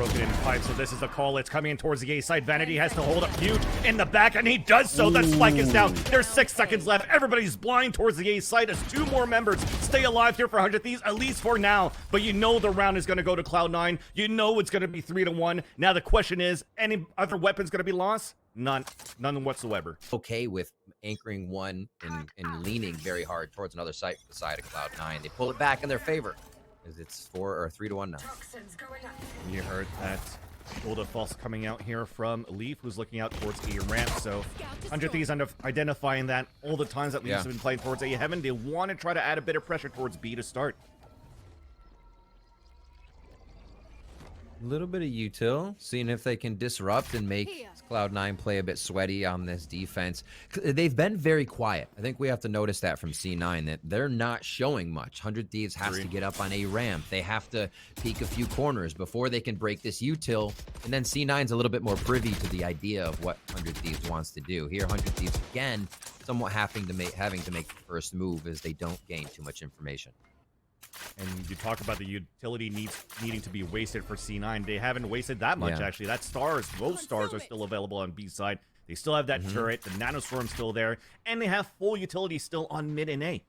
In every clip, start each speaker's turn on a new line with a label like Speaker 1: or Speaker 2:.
Speaker 1: broken in pipe, so this is a call. It's coming in towards the A side. Vanity has to hold up huge in the back, and he does so. The spike is down. There's 6 seconds left. Everybody's blind towards the A side as 2 more members stay alive here for 100 Thieves, at least for now. But you know the round is going to go to Cloud9. You know it's going to be 3-1. Now the question is, any other weapons going to be lost? None whatsoever.
Speaker 2: Okay with anchoring one and leaning very hard towards another site to the side of Cloud9. They pull it back in their favor as it's 3-1 now.
Speaker 1: You heard that Golda False coming out here from Leaf, who's looking out towards A ramp. So 100 Thieves identifying that all the times that Leafs have been playing towards A heaven. They want to try to add a bit of pressure towards B to start.
Speaker 2: A little bit of util, seeing if they can disrupt and make Cloud9 play a bit sweaty on this defense. They've been very quiet. I think we have to notice that from C9, that they're not showing much. 100 Thieves has to get up on a ramp. They have to peek a few corners before they can break this util. And then C9's a little bit more privy to the idea of what 100 Thieves wants to do. Here, 100 Thieves, again, somewhat having to make the first move as they don't gain too much information.
Speaker 1: And you talk about the utility needing to be wasted for C9. They haven't wasted that much, actually. That stars, most stars are still available on B side. They still have that turret. The nanoswarm's still there. And they have full utility still on mid and A.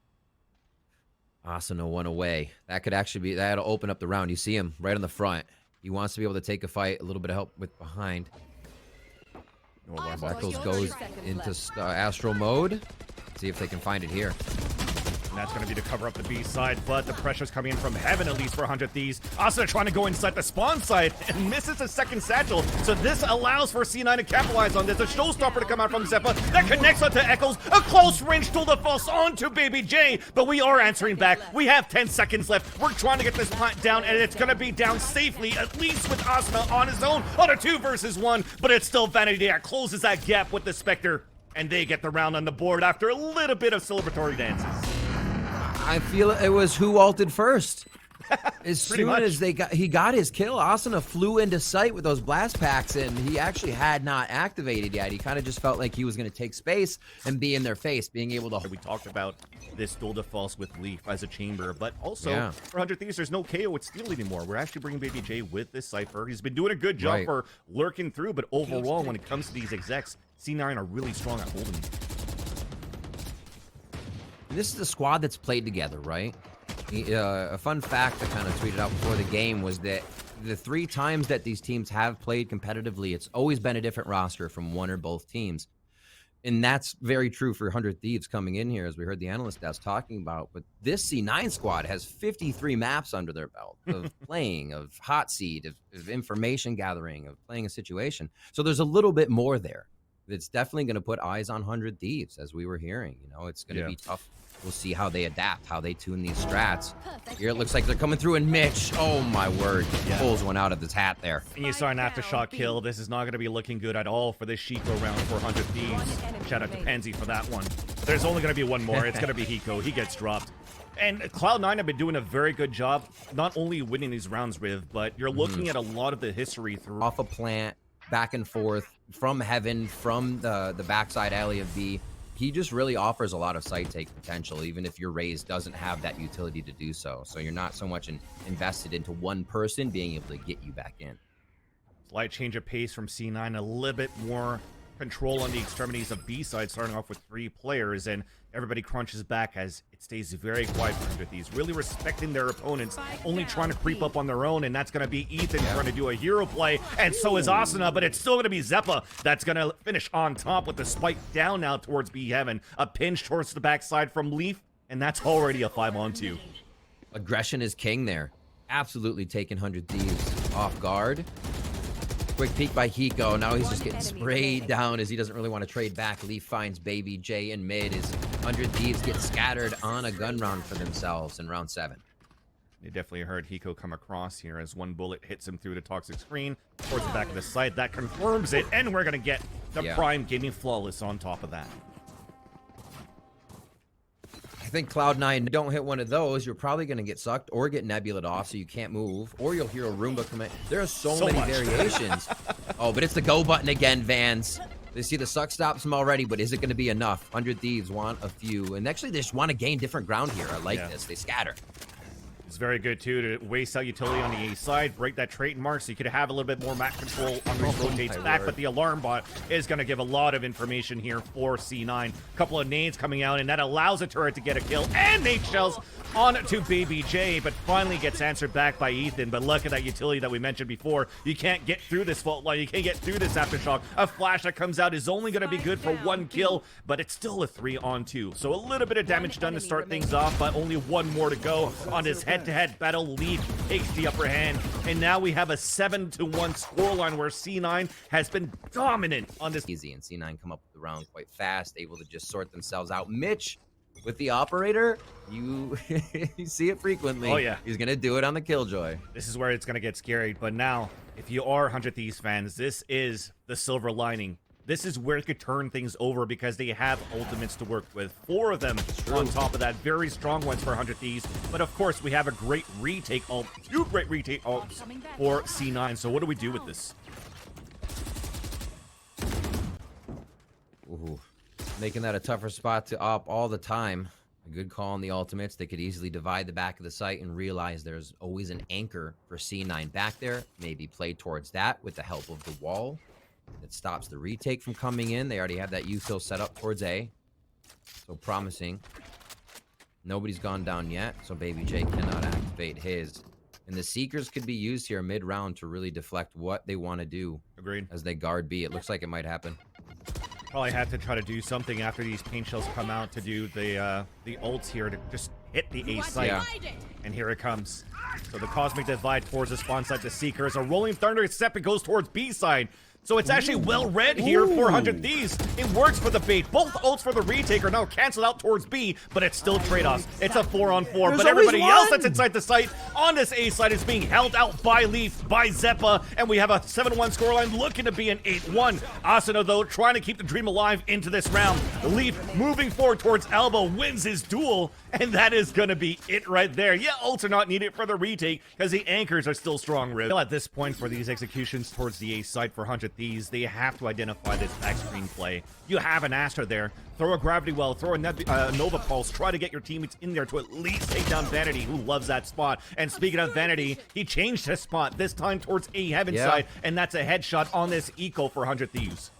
Speaker 2: Asuna one away. That could actually be, that'll open up the round. You see him right on the front. He wants to be able to take a fight, a little bit of help with behind. Echoes goes into Astral mode. See if they can find it here.
Speaker 1: And that's going to be to cover up the B side, but the pressure's coming in from heaven, at least for 100 Thieves. Asuna trying to go inside the spawn side and misses a second satchel. So this allows for C9 to capitalize on this. A showstopper to come out from Xeppaa that connects onto Echoes. A close range tool to false onto BabyJ, but we are answering back. We have 10 seconds left. We're trying to get this plant down, and it's going to be down safely, at least with Asuna on his own on a 2 versus 1, but it's still Vanity that closes that gap with the Spectre, and they get the round on the board after a little bit of celebratory dances.
Speaker 2: I feel it was who ulted first. As soon as he got his kill, Asuna flew into sight with those blast packs, and he actually had not activated yet. He kind of just felt like he was going to take space and be in their face, being able to.
Speaker 1: We talked about this dual defalse with Leaf as a chamber, but also for 100 Thieves, there's no KO with Steel anymore. We're actually bringing BabyJ with this Cypher. He's been doing a good job for lurking through, but overall, when it comes to these execs, C9 are really strong at holding them.
Speaker 2: This is the squad that's played together, right? A fun fact I kind of tweeted out before the game was that the 3 times that these teams have played competitively, it's always been a different roster from one or both teams. And that's very true for 100 Thieves coming in here, as we heard the analyst desk talking about. But this C9 squad has 53 maps under their belt of playing, of hot seat, of information gathering, of playing a situation. So there's a little bit more there. It's definitely going to put eyes on 100 Thieves, as we were hearing. You know, it's going to be tough. We'll see how they adapt, how they tune these strats. Here it looks like they're coming through, and Mitch, oh my word, pulls one out of his hat there.
Speaker 1: And you saw an aftershock kill. This is not going to be looking good at all for this Hiko round for 100 Thieves. Shout out to Pansy for that one. There's only going to be one more. It's going to be Hiko. He gets dropped. And Cloud9 have been doing a very good job, not only winning these rounds with, but you're looking at a lot of the history through.
Speaker 2: Off a plant, back and forth, from heaven, from the backside alley of B. He just really offers a lot of site take potential, even if your raise doesn't have that utility to do so. So you're not so much invested into one person being able to get you back in.
Speaker 1: Slight change of pace from C9, a little bit more control on the extremities of B side, starting off with 3 players, and everybody crunches back as it stays very quiet for 100 Thieves, really respecting their opponents, only trying to creep up on their own, and that's going to be Ethan trying to do a hero play, and so is Asuna, but it's still going to be Xeppaa that's going to finish on top with the spike down now towards B heaven. A pinch towards the backside from Leaf, and that's already a 5-on-2.
Speaker 2: Aggression is king there. Absolutely taking 100 Thieves off guard. Quick peek by Hiko. Now he's just getting sprayed down as he doesn't really want to trade back. Leaf finds BabyJ in mid as 100 Thieves get scattered on a gun round for themselves in round 7.
Speaker 1: They definitely heard Hiko come across here as one bullet hits him through the toxic screen towards the back of the site. That confirms it, and we're going to get the Prime Gaming Flawless on top of that.
Speaker 2: I think Cloud9 don't hit one of those, you're probably going to get sucked or get nebulated off so you can't move, or you'll hear a Roomba come in. There are so many variations. Oh, but it's the go button again, Vans. They see the suck stops them already, but is it going to be enough? 100 Thieves want a few, and actually they just want to gain different ground here. I like this. They scatter.
Speaker 1: It's very good, too, to waste out utility on the A side, break that trait mark, so you could have a little bit more map control on these rotates back, but the alarm bot is going to give a lot of information here for C9. Couple of nades coming out, and that allows a turret to get a kill, and nade shells on to BabyJ, but finally gets answered back by Ethan. But look at that utility that we mentioned before. You can't get through this fault line. You can't get through this aftershock. A flash that comes out is only going to be good for 1 kill, but it's still a 3-on-2. So a little bit of damage done to start things off, but only 1 more to go on this head-to-head battle. Leaf takes the upper hand, and now we have a 7-1 scoreline where C9 has been dominant on this.
Speaker 2: Easy, and C9 come up with the round quite fast, able to just sort themselves out. Mitch, with the operator, you you see it frequently.
Speaker 1: Oh, yeah.
Speaker 2: He's going to do it on the Killjoy.
Speaker 1: This is where it's going to get scary. But now, if you are 100 Thieves fans, this is the silver lining. This is where it could turn things over because they have ultimates to work with. 4 of them on top of that. Very strong ones for 100 Thieves. But of course, we have a great retake ult. 2 great retake ults for C9. So what do we do with this?
Speaker 2: Ooh. Making that a tougher spot to op all the time. A good call on the ultimates. They could easily divide the back of the site and realize there's always an anchor for C9 back there. Maybe play towards that with the help of the wall. It stops the retake from coming in. They already have that U-fill set up towards A. So promising. Nobody's gone down yet, so BabyJ cannot activate his. And the Seekers could be used here mid-round to really deflect what they want to do.
Speaker 1: Agreed.
Speaker 2: As they guard B. It looks like it might happen.
Speaker 1: Probably have to try to do something after these paint shells come out to do the ults here to just hit the A site.
Speaker 2: Yeah.
Speaker 1: And here it comes. So the Cosmic Divide towards the spawn side. The Seekers. A Rolling Thunder step. It goes towards B side. So it's actually well read here for 100 Thieves. It works for the bait. Both ults for the retake are now canceled out towards B, but it's still trade-offs. It's a 4-on-4, but everybody else that's inside the site on this A side is being held out by Leaf, by Xeppaa, and we have a 7-1 scoreline looking to be an 8-1. Asuna, though, trying to keep the dream alive into this round. Leaf moving forward towards Elbow, wins his duel, and that is going to be it right there. Yeah, ults are not needed for the retake because the anchors are still strong, Riv. At this point for these executions towards the A side for 100 Thieves, they have to identify this back screen play. You have an Astra there. Throw a Gravity Well, throw a Nova Pulse. Try to get your teammates in there to at least take down Vanity, who loves that spot. And speaking of Vanity, he changed his spot, this time towards A Heaven side, and that's a headshot on this Eco for 100 Thieves.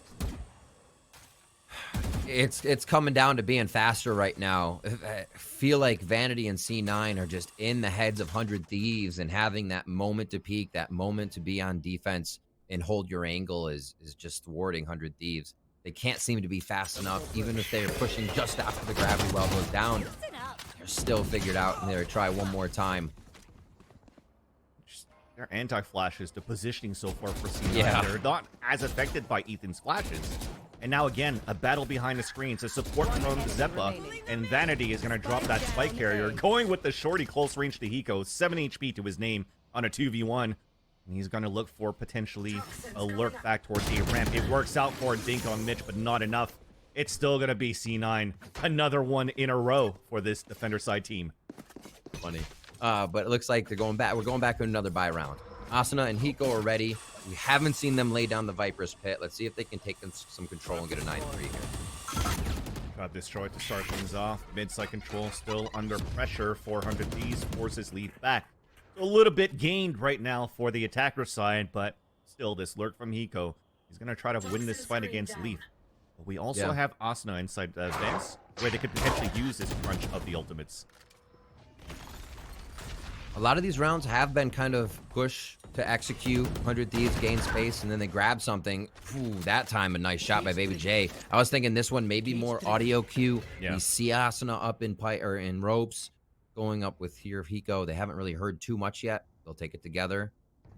Speaker 2: It's coming down to being faster right now. I feel like Vanity and C9 are just in the heads of 100 Thieves, and having that moment to peak, that moment to be on defense and hold your angle is just thwarting 100 Thieves. They can't seem to be fast enough, even if they're pushing just after the Gravity Well goes down. They're still figured out, and they're try one more time.
Speaker 1: Their anti-flashes, the positioning so far for C9,
Speaker 2: Yeah.
Speaker 1: they're not as affected by Ethan's flashes. And now again, a battle behind the screens. A support from Xeppaa, and Vanity is going to drop that spike carrier. Going with the shorty close range to Hiko, 7 HP to his name on a 2v1. And he's going to look for potentially a lurk back towards the ramp. It works out for Dink on Mitch, but not enough. It's still going to be C9. Another one in a row for this defender side team.
Speaker 2: Funny. But it looks like they're going back. We're going back to another buy round. Asuna and Hiko are ready. We haven't seen them lay down the Viper's Pit. Let's see if they can take some control and get a 9-3 here.
Speaker 1: Got destroyed to start things off. Mid-side control still under pressure. 400 Thieves forces Leaf back. A little bit gained right now for the attacker side, but still this lurk from Hiko. He's going to try to win this fight against Leaf. But we also have Asuna inside Vance, where they could potentially use this crunch of the ultimates.
Speaker 2: A lot of these rounds have been kind of push to execute. 100 Thieves gain space, and then they grab something. Ooh, that time a nice shot by BabyJ. I was thinking this one maybe more audio cue.
Speaker 1: Yeah.
Speaker 2: We see Asuna up in in ropes, going up with here Hiko. They haven't really heard too much yet. They'll take it together.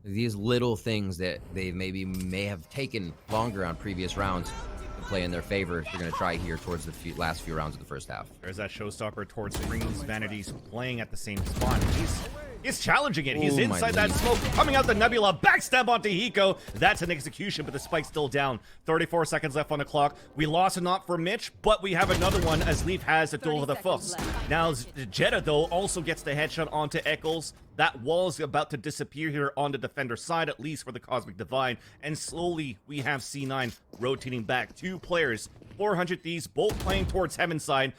Speaker 2: These little things that they may have taken longer on previous rounds to play in their favor. They're going to try here towards the last few rounds of the first half.
Speaker 1: There's that showstopper towards screens. Vanity's playing at the same spot. He's challenging it. He's inside that smoke, coming out the Nebula, backstab onto Hiko. That's an execution, but the spike's still down. 34 seconds left on the clock. We lost a knot for Mitch, but we have another one as Leaf has a duel of the Fuss. Now Xeta, though, also gets the headshot onto Eccles. That wall's about to disappear here on the defender side, at least for the Cosmic Divide. And slowly, we have C9 rotating back. 2 players, 400 Thieves, both playing towards Heaven side.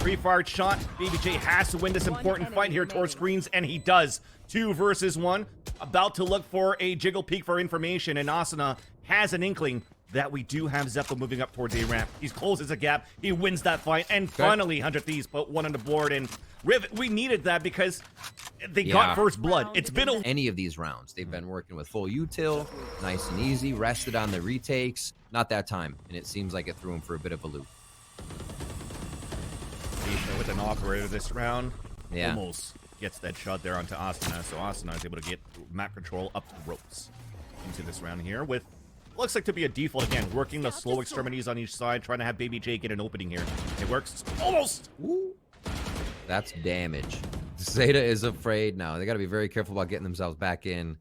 Speaker 1: Pre-fired shot. BabyJ has to win this important fight here towards screens, and he does. 2 versus 1. About to look for a jiggle peek for information, and Asuna has an inkling that we do have Xeppaa moving up towards A ramp. He closes a gap, he wins that fight, and finally 100 Thieves put one on the board. And Riv, we needed that because they got first blood. It's been
Speaker 2: any of these rounds, they've been working with full util, nice and easy, rested on the retakes. Not that time, and it seems like it threw him for a bit of a loop.
Speaker 1: With an operator this round,
Speaker 2: yeah,
Speaker 1: almost gets that shot there onto Asuna, so Asuna is able to get map control up to the ropes into this round here with looks like to be a default again, working the slow extremities on each side, trying to have BabyJ get an opening here. It works almost.
Speaker 2: Ooh. That's damage. Xeta is afraid now. They got to be very careful about getting themselves back in.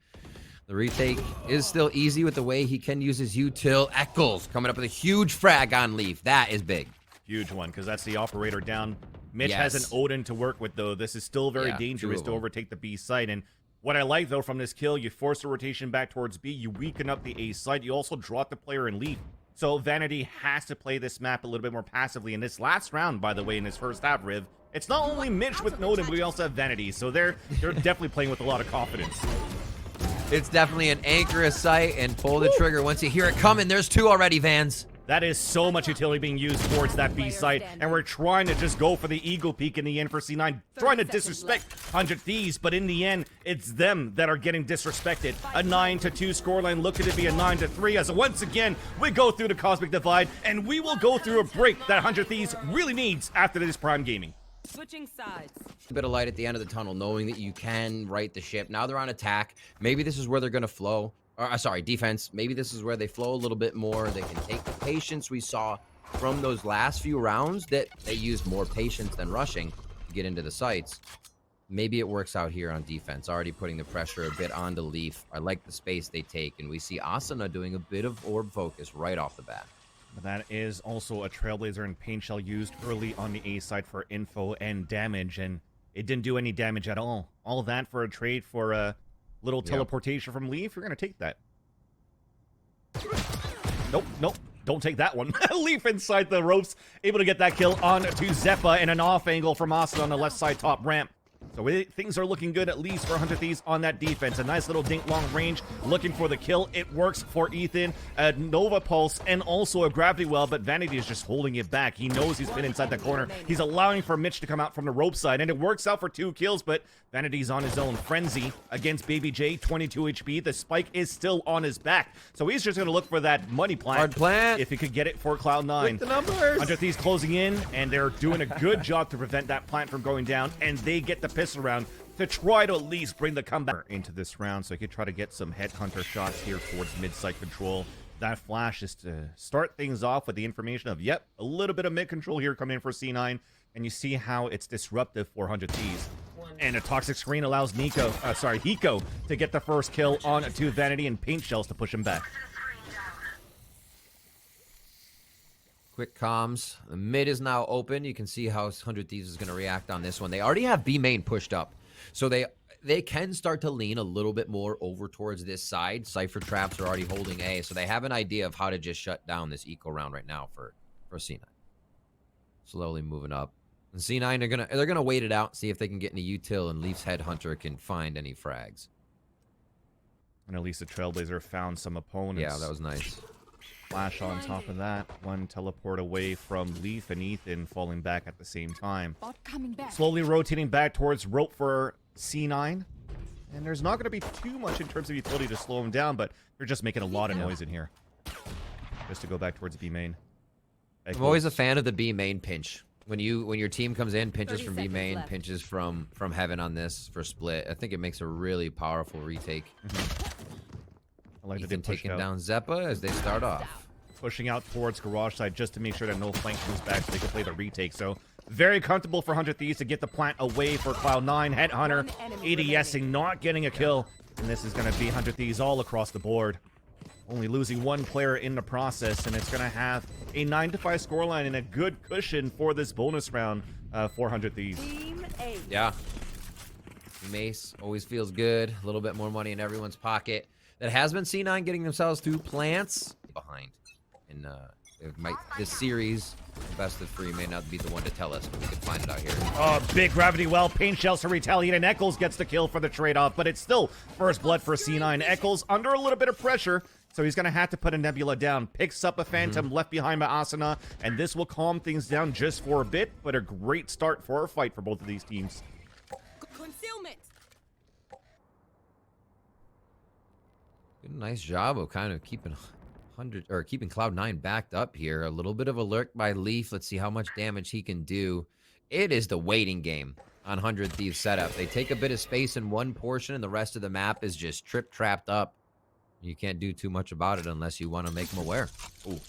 Speaker 2: The retake is still easy with the way he can use his util. Eccles coming up with a huge frag on Leaf. That is big.
Speaker 1: Huge one, because that's the operator down. Mitch has an Odin to work with, though. This is still very dangerous to overtake the B site. And what I like, though, from this kill, you force the rotation back towards B. You weaken up the A site. You also drop the player and Leaf. So Vanity has to play this map a little bit more passively. In this last round, by the way, in this first half, Riv, it's not only Mitch with Odin, but we also have Vanity. So they're definitely playing with a lot of confidence.
Speaker 2: It's definitely an anchor a sight and pull the trigger once you hear it coming. There's 2 already, Vans.
Speaker 1: That is so much utility being used towards that B site, and we're trying to just go for the Eagle Peak in the end for C9, trying to disrespect 100 Thieves, but in the end, it's them that are getting disrespected. A 9-2 scoreline looking to be a 9-3, as once again, we go through the Cosmic Divide, and we will go through a break that 100 Thieves really needs after this Prime Gaming.
Speaker 3: Switching sides.
Speaker 2: A bit of light at the end of the tunnel, knowing that you can right the ship. Now they're on attack. Maybe this is where they're going to flow. Or, sorry, defense. Maybe this is where they flow a little bit more. They can take the patience we saw from those last few rounds that they used more patience than rushing to get into the sites. Maybe it works out here on defense, already putting the pressure a bit onto Leaf. I like the space they take, and we see Asuna doing a bit of orb focus right off the bat.
Speaker 1: But that is also a Trailblazer and Pain Shell used early on the A side for info and damage, and it didn't do any damage at all. All that for a trade for a little teleportation from Leaf. You're going to take that. Nope, nope. Don't take that one. Leaf inside the ropes, able to get that kill on to Xeppaa and an off angle from Asuna on the left side top ramp. So things are looking good, at least for 100 Thieves on that defense. A nice little dink long range, looking for the kill. It works for Ethan. A Nova Pulse and also a Gravity Well, but Vanity is just holding it back. He knows he's been inside the corner. He's allowing for Mitch to come out from the rope side, and it works out for 2 kills, but Vanity's on his own. Frenzy against BabyJ, 22 HP. The spike is still on his back, so he's just going to look for that money plant.
Speaker 2: Hard plant.
Speaker 1: If he could get it for Cloud9.
Speaker 2: With the numbers.
Speaker 1: 100 Thieves closing in, and they're doing a good job to prevent that plant from going down, and they get the pistol round to try to at least bring the comeback into this round, so he could try to get some headhunter shots here towards mid-site control. That flash is to start things off with the information of, yep, a little bit of mid-control here coming in for C9, and you see how it's disruptive for 100 Thieves. And a toxic screen allows Hiko to get the first kill on to Vanity, and Paint Shells to push him back.
Speaker 2: Quick comms. The mid is now open. You can see how 100 Thieves is going to react on this one. They already have B main pushed up, so they can start to lean a little bit more over towards this side. Cypher traps are already holding A, so they have an idea of how to just shut down this eco round right now for C9. Slowly moving up. And C9 they're gonna wait it out, see if they can get any util, and Leaf's headhunter can find any frags.
Speaker 1: And at least the Trailblazer found some opponents.
Speaker 2: Yeah, that was nice.
Speaker 1: Flash on top of that. One teleport away from Leaf and Ethan falling back at the same time. Slowly rotating back towards rope for C9. And there's not going to be too much in terms of utility to slow him down, but they're just making a lot of noise in here. Just to go back towards B main.
Speaker 2: I'm always a fan of the B main pinch. When your team comes in, pinches from B main,
Speaker 3: left.
Speaker 2: pinches from heaven on this for split. I think it makes a really powerful retake.
Speaker 1: I like
Speaker 2: Ethan taking down Xeppaa as they start off.
Speaker 1: Pushing out towards garage side just to make sure that no flank comes back so they can play the retake. So very comfortable for 100 Thieves to get the plant away for Cloud9. Headhunter ADSing, not getting a kill. And this is going to be 100 Thieves all across the board. Only losing 1 player in the process, and it's going to have a 9-5 scoreline and a good cushion for this bonus round for 100 Thieves.
Speaker 2: Yeah. Mace always feels good. A little bit more money in everyone's pocket. That has been C9 getting themselves 2 plants behind in This series, the best of 3, may not be the one to tell us, but we can find it out here.
Speaker 1: Oh, big gravity well. Paint shells to retaliate, and Eccles gets the kill for the trade-off, but it's still first blood for C9. Eccles under a little bit of pressure, so he's going to have to put a Nebula down. Picks up a Phantom left behind by Asuna, and this will calm things down just for a bit, but a great start for a fight for both of these teams.
Speaker 3: Concealment.
Speaker 2: Good, nice job of kind of keeping keeping Cloud9 backed up here. A little bit of a lurk by Leaf. Let's see how much damage he can do. It is the waiting game on 100 Thieves setup. They take a bit of space in one portion, and the rest of the map is just trapped up. You can't do too much about it unless you want to make them aware.
Speaker 1: Ooh.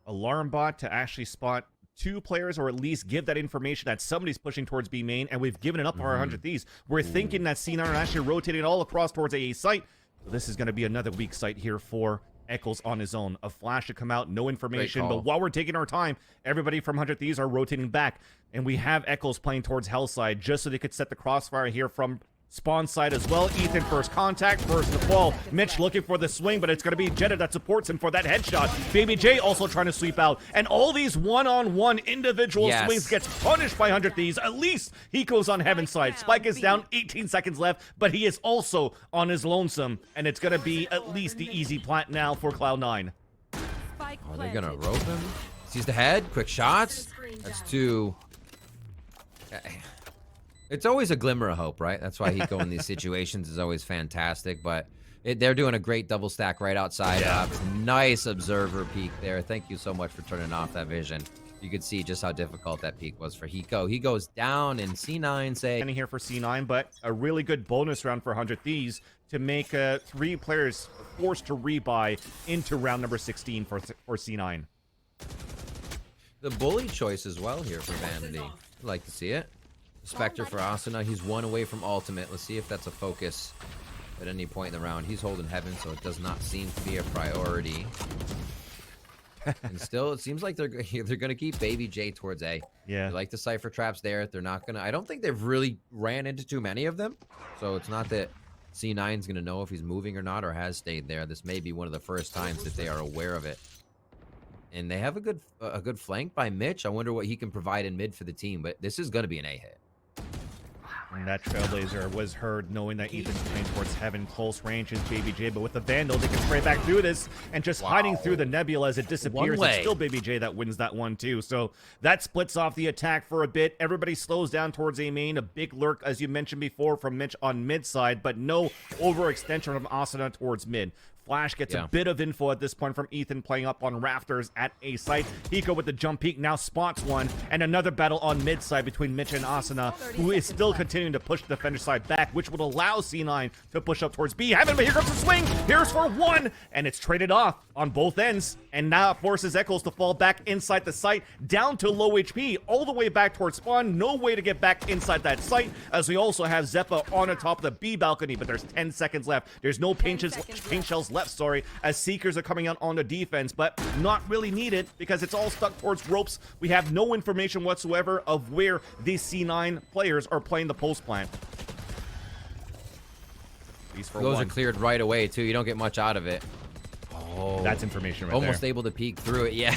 Speaker 1: Alarm bot to actually spot 2 players, or at least give that information that somebody's pushing towards B main, and we've given it up for our 100 Thieves. We're thinking that C9 are actually rotating all across towards AA site. So this is going to be another weak site here for Eccles on his own. A flash to come out, no information, but while we're taking our time, everybody from 100 Thieves are rotating back, and we have Eccles playing towards Hellside just so they could set the crossfire here from spawn side as well. Ethan first contact, first to fall. Mitch looking for the swing, but it's going to be Xeta that supports him for that headshot. BabyJ also trying to sweep out. And all these one-on-one individual swings gets punished by 100 Thieves. At least Hiko's on Heaven's side. Spike is down, 18 seconds left, but he is also on his lonesome. And it's going to be at least the easy plant now for Cloud9.
Speaker 2: Oh, they're going to rope him. Sees the head. Quick shots. That's 2. It's always a glimmer of hope, right? That's why Hiko in these situations is always fantastic, but they're doing a great double stack right outside. Nice observer peek there. Thank you so much for turning off that vision. You could see just how difficult that peek was for Hiko. He goes down in C9, say.
Speaker 1: Here for C9, but a really good bonus round for 100 Thieves to make 3 players forced to rebuy into round number 16 for C9.
Speaker 2: The bully choice as well here for Vanity. I'd like to see it. Spectre for Asuna. He's 1 away from ultimate. Let's see if that's a focus at any point in the round. He's holding Heaven, so it does not seem to be a priority. And still, it seems like they're going to keep BabyJ towards A.
Speaker 1: Yeah.
Speaker 2: They like the Cypher traps there. They're not going to... I don't think they've really ran into too many of them. So it's not that C9's going to know if he's moving or not, or has stayed there. This may be one of the first times that they are aware of it. And they have a good flank by Mitch. I wonder what he can provide in mid for the team. But this is going to be an A hit.
Speaker 1: And that Trailblazer was heard, knowing that Ethan's playing towards Heaven. Close range is BabyJ, but with the Vandal, they can spray back through this, and just hiding through the Nebula as it disappears. It's still BabyJ that wins that one, too. So that splits off the attack for a bit. Everybody slows down towards A main. A big lurk, as you mentioned before, from Mitch on mid side, but no overextension from Asuna towards mid. Flash gets a bit of info at this point from Ethan playing up on rafters at A site. Hiko with the jump peek now spots one, and another battle on mid side between Mitch and Asuna, who is still continuing to push the defender side back, which would allow C9 to push up towards B. Heaven, but here comes the swing. Here's for 1, and it's traded off on both ends, and now it forces Eccles to fall back inside the site, down to low HP, all the way back towards spawn. No way to get back inside that site, as we also have Xeppaa on the top of the B balcony, but there's 10 seconds left. There's no paint shells left, as Seekers are coming out on the defense, but not really needed because it's all stuck towards ropes. We have no information whatsoever of where these C9 players are playing the post plant.
Speaker 2: Those are cleared right away, too. You don't get much out of it. Oh,
Speaker 1: that's information right
Speaker 2: almost
Speaker 1: there.
Speaker 2: Able to peek through it. Yeah,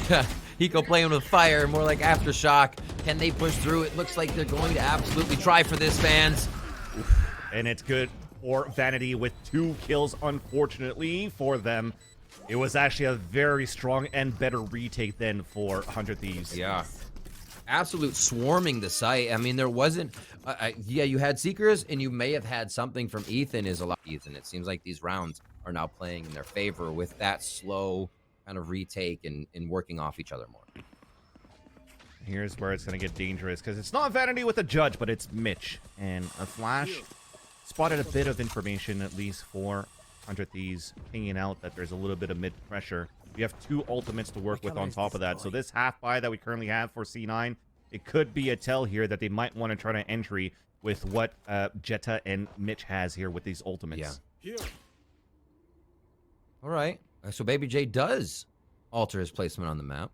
Speaker 2: Hiko playing with fire, more like aftershock. Can they push through? It looks like they're going to absolutely try for this, fans.
Speaker 1: And it's good for Vanity with 2 kills, unfortunately for them. It was actually a very strong and better retake than for 100 Thieves.
Speaker 2: Yeah. Absolute swarming the site. I mean, there wasn't... yeah, you had Seekers, and you may have had something from Ethan. Ethan, it seems like these rounds are now playing in their favor with that slow kind of retake and working off each other more.
Speaker 1: Here's where it's going to get dangerous, because it's not Vanity with a judge, but it's Mitch. And a flash spotted a bit of information, at least for 100 Thieves, pinging out that there's a little bit of mid pressure. We have 2 ultimates to work with on top of that. So this half buy that we currently have for C9, it could be a tell here that they might want to try to entry with what Xeta and Mitch has here with these ultimates.
Speaker 2: Yeah. All right. So BabyJ does alter his placement on the map.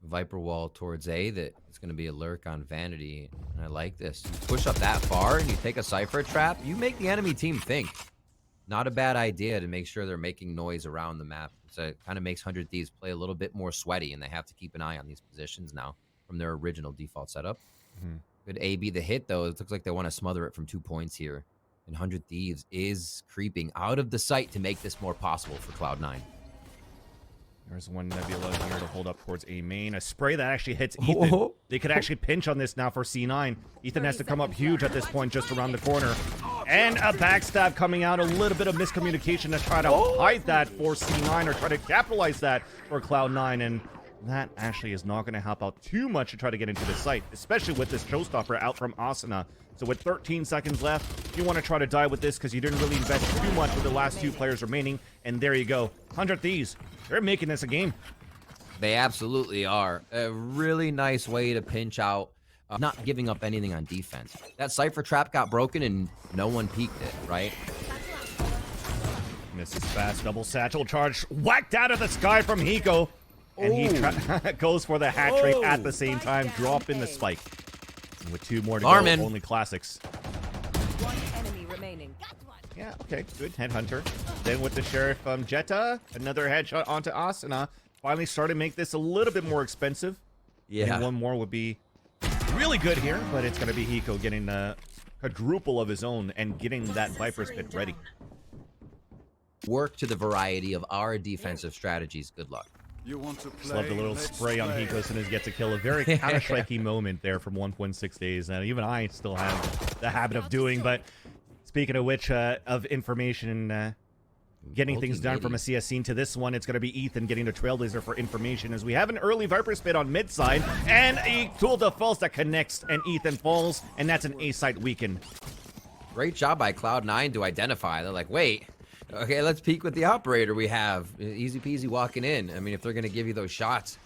Speaker 2: Viper wall towards A, that it's going to be a lurk on Vanity. And I like this. You push up that far and you take a Cypher trap, you make the enemy team think. Not a bad idea to make sure they're making noise around the map. So it kind of makes 100 Thieves play a little bit more sweaty, and they have to keep an eye on these positions now from their original default setup. Could A be the hit, though? It looks like they want to smother it from 2 points here. And 100 Thieves is creeping out of the site to make this more possible for Cloud9.
Speaker 1: There's one Nebula here to hold up towards A main. A spray that actually hits Ethan. They could actually pinch on this now for C9. Ethan has to come up huge at this point just around the corner. And a backstab coming out. A little bit of miscommunication to try to hide that for C9 or try to capitalize that for Cloud9. And that actually is not going to help out too much to try to get into the site, especially with this showstopper out from Asuna. So with 13 seconds left, you want to try to die with this because you didn't really invest too much with the last 2 players remaining. And there you go. 100 Thieves. They're making this a game.
Speaker 2: They absolutely are. A really nice way to pinch out, not giving up anything on defense. That Cypher trap got broken and no one peeked it, right?
Speaker 1: Misses fast. Double satchel charge. Whacked out of the sky from Hiko. And he goes for the hat trick at the same time. Drop in the spike. And with 2 more to go, only classics.
Speaker 3: One enemy remaining.
Speaker 1: Yeah, okay, good. Headhunter. Then with the Sheriff Xeppaa, another headshot onto Asuna. Finally started to make this a little bit more expensive.
Speaker 2: Yeah.
Speaker 1: And one more would be really good here, but it's going to be Hiko getting the quadruple of his own and getting that Viper's Pit ready.
Speaker 2: Work to the variety of our defensive strategies. Good luck.
Speaker 4: You want to play?
Speaker 1: Just love the little spray on Hiko as soon as he gets a kill. A very Counter-Strike-y moment there from 1.6 days. And even I still have the habit of doing, but speaking of which, of information, getting things done from a CS scene to this one, it's going to be Ethan getting the Trailblazer for information as we have an early Viper Spit on mid side and a tool de false that connects and Ethan falls, and that's an A site weaken.
Speaker 2: Great job by Cloud9 to identify. They're like, wait, okay, let's peek with the operator we have. Easy peasy walking in. I mean, if they're going to give you those shots,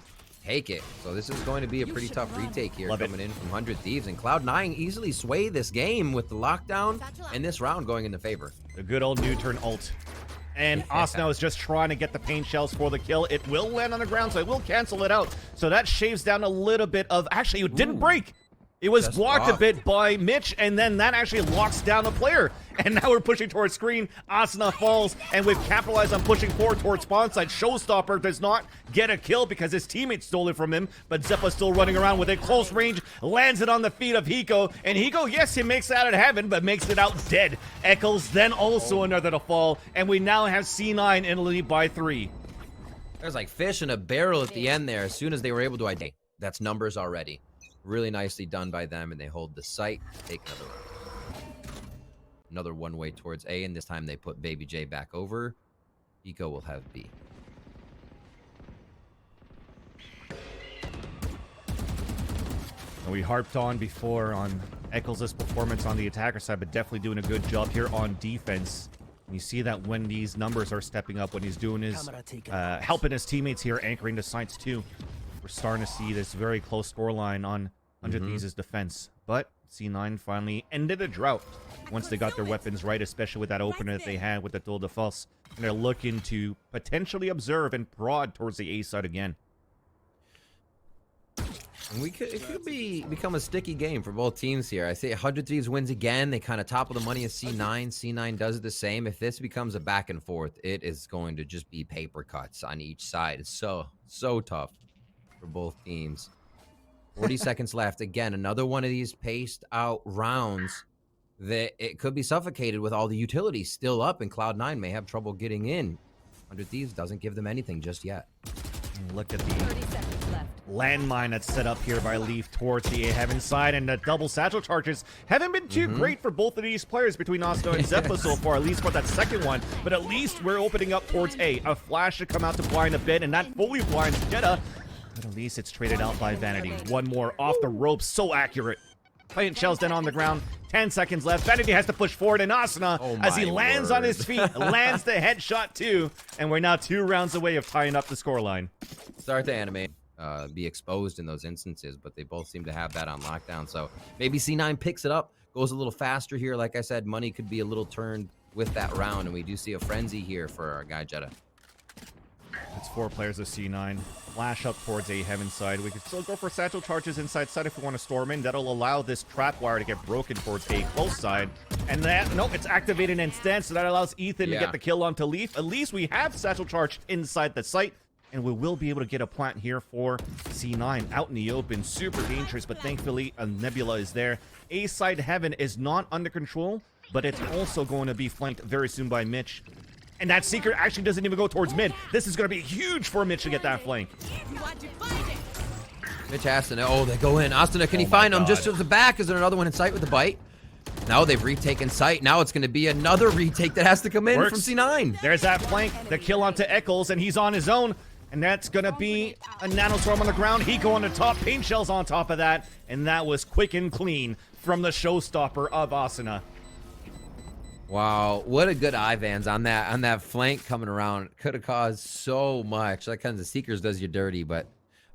Speaker 2: take it. So this is going to be a pretty tough retake here coming in from 100 Thieves. And Cloud9 easily sway this game with the lockdown and this round going in the favor.
Speaker 1: The good old new turn ult. And Asuna is just trying to get the paint shells for the kill. It will land on the ground, so it will cancel it out. So that shaves down a little bit of... Actually, it didn't break. It was blocked a bit by Mitch, and then that actually locks down the player. And now we're pushing towards screen. Asuna falls, and we've capitalized on pushing forward towards spawn side. Showstopper does not get a kill because his teammate stole it from him, but Xeppaa's still running around with it. Close range, lands it on the feet of Hiko. And Hiko, yes, he makes it out of heaven, but makes it out dead. Eccles then also another to fall, and we now have C9 in the lead by 3.
Speaker 2: There's like fish in a barrel at the end there as soon as they were able to identify. That's numbers already. Really nicely done by them, and they hold the site. Take another round. Another one way towards A, and this time they put BabyJ back over. Hiko will have B.
Speaker 1: And we harped on before on Eccles' performance on the attacker side, but definitely doing a good job here on defense. And you see that when these numbers are stepping up, when he's doing his helping his teammates here, anchoring the sites too. We're starting to see this very close scoreline on 100 Thieves' defense. But C9 finally ended the drought once they got their weapons right, especially with that opener that they had with the tool de false. And they're looking to potentially observe and prod towards the A side again.
Speaker 2: And it could become a sticky game for both teams here. I say 100 Thieves wins again. They kind of top of the money as C9. C9 does the same. If this becomes a back and forth, it is going to just be paper cuts on each side. It's so tough for both teams. 40 seconds left. Again, another one of these paced out rounds that it could be suffocated with all the utilities still up, and Cloud9 may have trouble getting in. 100 Thieves doesn't give them anything just yet.
Speaker 1: Look at the landmine that's set up here by Leaf towards the A heaven side, and the double satchel charges haven't been too great for both of these players between Asuna and Xeppaa so far, at least for that second one. But at least we're opening up towards A. A flash to come out to blind a bit, and that fully blinds Xeta. But at least it's traded out by Vanity. One more off the ropes, so accurate. Plant shells then on the ground. 10 seconds left. Vanity has to push forward, and Asuna, as he lands on his feet, lands the headshot too. And we're now 2 rounds away of tying up the scoreline.
Speaker 2: Start to animate, be exposed in those instances, but they both seem to have that on lockdown. So maybe C9 picks it up, goes a little faster here. Like I said, money could be a little turned with that round, and we do see a frenzy here for our guy Xeta.
Speaker 1: It's 4 players of C9. Flash up towards A heaven side. We could still go for satchel charges inside side if we want to storm in. That'll allow this trap wire to get broken towards A close side. And that, no, it's activated instead, so that allows Ethan to get the kill onto Leaf. At least we have satchel charge inside the site, and we will be able to get a plant here for C9 out in the open. Super dangerous, but thankfully a Nebula is there. A side heaven is not under control, but it's also going to be flanked very soon by Mitch. And that Secret actually doesn't even go towards mid. This is going to be huge for Mitch to get that flank.
Speaker 2: Mitch has to know. Oh, they go in. Asuna, can he find him? Just to the back. Is there another one in sight with the bite? No, they've retaken sight. Now it's going to be another retake that has to come in from C9.
Speaker 1: There's that flank. The kill onto Eccles, and he's on his own. And that's going to be a nanostorm on the ground. Hiko on the top. Paint shells on top of that. And that was quick and clean from the showstopper of Asuna.
Speaker 2: Wow, what a good Ivans on that flank coming around. Could have caused so much. That kind of Seekers does you dirty, but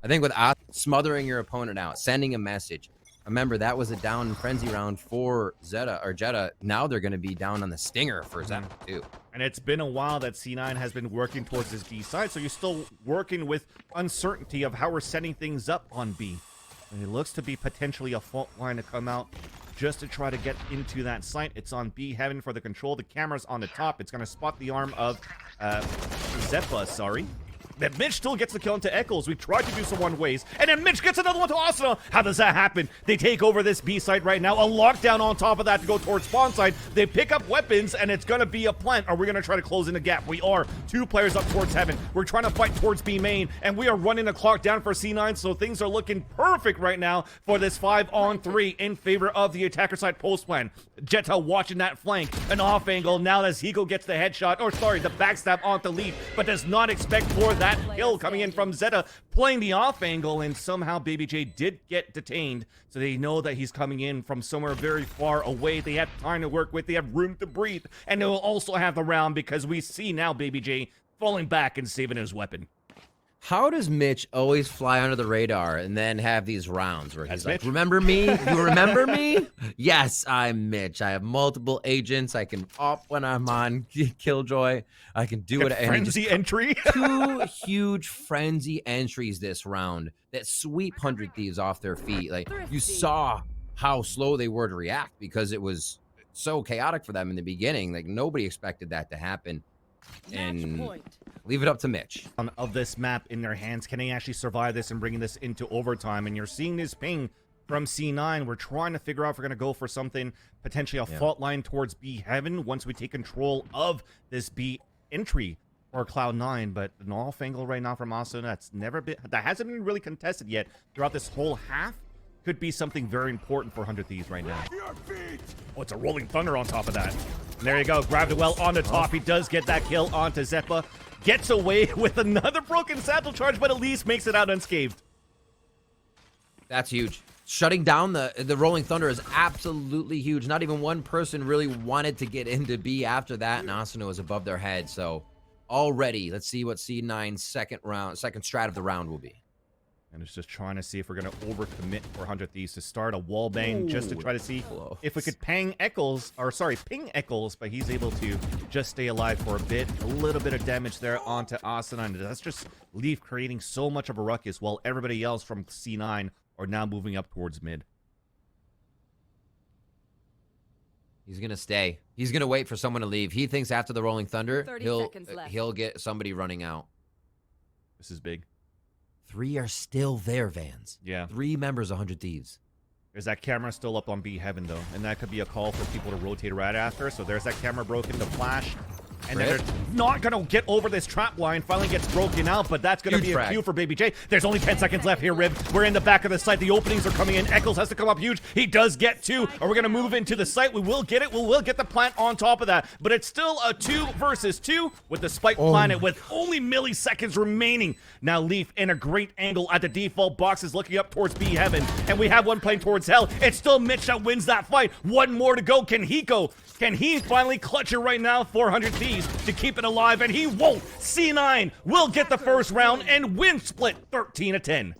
Speaker 2: I think with smothering your opponent out, sending a message. Remember, that was a down in frenzy round for Jetta. Now they're going to be down on the stinger for Xeppaa too.
Speaker 1: And it's been a while that C9 has been working towards this B side, so you're still working with uncertainty of how we're setting things up on B. And it looks to be potentially a fault line to come out just to try to get into that site. It's on B heaven for the control. The camera's on the top. It's going to spot the arm of Xeppaa, sorry. That Mitch still gets the kill into Eccles. We tried to do some one ways, and then Mitch gets another one to Asuna. How does that happen? They take over this B site right now. A lockdown on top of that to go towards spawn side. They pick up weapons, and it's going to be a plant. Are we going to try to close in the gap? We are. 2 players up towards heaven. We're trying to fight towards B main, and we are running the clock down for C9, so things are looking perfect right now for this 5-on-3 in favor of the attacker side post plan. Jetta watching that flank. An off angle. Now as Hiko gets the headshot, or sorry, the backstab onto Leaf, but does not expect for that kill coming in from Xeta, playing the off angle, and somehow BabyJ did get detained, so they know that he's coming in from somewhere very far away. They have time to work with, they have room to breathe, and they will also have the round because we see now BabyJ falling back and saving his weapon.
Speaker 2: How does Mitch always fly under the radar and then have these rounds where he's like,
Speaker 1: Mitch.
Speaker 2: remember me? You remember me? Yes, I'm Mitch. I have multiple agents. I can op when I'm on Killjoy. I can do it.
Speaker 1: Frenzy entry.
Speaker 2: 2 huge frenzy entries this round that sweep 100 Thieves off their feet. Like, you saw how slow they were to react because it was so chaotic for them in the beginning. Like, nobody expected that to happen. And leave it up to Mitch.
Speaker 1: Of this map in their hands, can they actually survive this and bring this into overtime? And you're seeing this ping from C9. We're trying to figure out if we're going to go for something, potentially a fault line towards B heaven once we take control of this B entry or Cloud9. But an off angle right now from Asuna that hasn't been really contested yet throughout this whole half. Could be something very important for 100 Thieves right now. Oh, it's a rolling thunder on top of that. And there you go. Grabbed it well on the top. He does get that kill onto Xeppaa. Gets away with another broken satchel charge, but at least makes it out unscathed.
Speaker 2: That's huge. Shutting down the rolling thunder is absolutely huge. Not even one person really wanted to get into B after that, and Asuna was above their head. So already, let's see what C9's second strat of the round will be.
Speaker 1: And it's just trying to see if we're going to overcommit for 100 Thieves to start a wall bang just to try to see if we could ping Eccles, but he's able to just stay alive for a bit. A little bit of damage there onto Asuna, and that's just Leaf creating so much of a ruckus while everybody else from C9 are now moving up towards mid.
Speaker 2: He's going to stay. He's going to wait for someone to leave. He thinks after the rolling thunder, he'll get somebody running out.
Speaker 1: This is big.
Speaker 2: 3 are still there, Vans.
Speaker 1: Yeah.
Speaker 2: 3 members of 100 Thieves.
Speaker 1: There's that camera still up on B heaven, though. And that could be a call for people to rotate right after. So there's that camera broken to flash. And then they're not going to get over this trap line. Finally gets broken out, but that's going to be a cue for BabyJ. There's only 10 seconds left here, Rib. We're in the back of the site. The openings are coming in. Eccles has to come up huge. He does get 2. Are we going to move into the site? We will get it. We will get the plant on top of that. But it's still a 2 versus 2 with the spike planet with only milliseconds remaining. Now Leaf in a great angle at the default boxes looking up towards B heaven. And we have one playing towards hell. It's still Mitch that wins that fight. 1 more to go. Can he finally clutch it right now? 400 Thieves to keep it alive, and he won't. C9 will get the first round and win split 13-10.